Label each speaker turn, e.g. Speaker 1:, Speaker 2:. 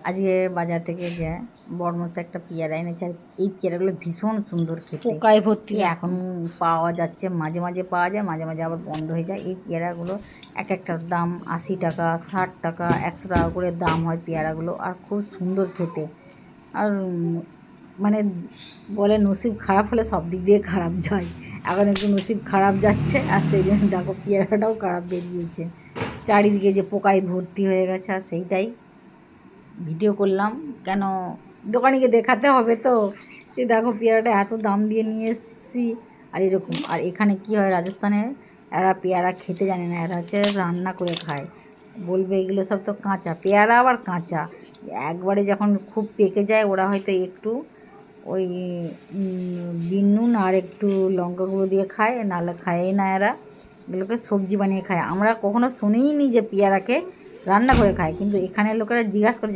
Speaker 1: আজকে বাজার থেকে যে বড়মশাই একটা পেয়ারা এনেছে, আর এই পেয়ারাগুলো ভীষণ সুন্দর খেতে, পোকায় ভর্তি। এখন পাওয়া যাচ্ছে, মাঝে মাঝে পাওয়া যায়, মাঝে মাঝে আবার বন্ধ হয়ে যায়। এই পেয়ারাগুলো এক একটার দাম 80 টাকা, 60 টাকা, 100 টাকা করে দাম হয় পেয়ারাগুলো, আর খুব সুন্দর খেতে। আর মানে বলে নসিব খারাপ হলে সব দিক দিয়ে খারাপ যায়। এখন একটু নসিব খারাপ যাচ্ছে, আর সেই জন্য দেখো পেয়ারাটাও খারাপ বেরিয়েছে, চারিদিকে যে পোকায় ভর্তি হয়ে গেছে। আর সেইটাই ভিডিও করলাম, কেন দোকানিকে দেখাতে হবে তো, যে দেখো পেয়ারাটা এত দাম দিয়ে নিয়ে এসেছি। আর এরকম, আর এখানে কি হয় রাজস্থানে, এরা পেয়ারা খেতে জানে না, এরা হচ্ছে রান্না করে খায়। বলবে এগুলো সব তো কাঁচা পেয়ারা, আবার কাঁচা একবারে যখন খুব পেকে যায় ওরা হয়তো একটু ওই বিন নুন আর একটু লঙ্কা গুঁড়ো দিয়ে খায়, নাহলে খায়ই না। এরা এগুলোকে সবজি বানিয়ে খায়। আমরা কখনো শুনিই নি যে পেয়ারাকে রান্না করে খায়, কিন্তু এখানের লোকেরা জিজ্ঞাসা করে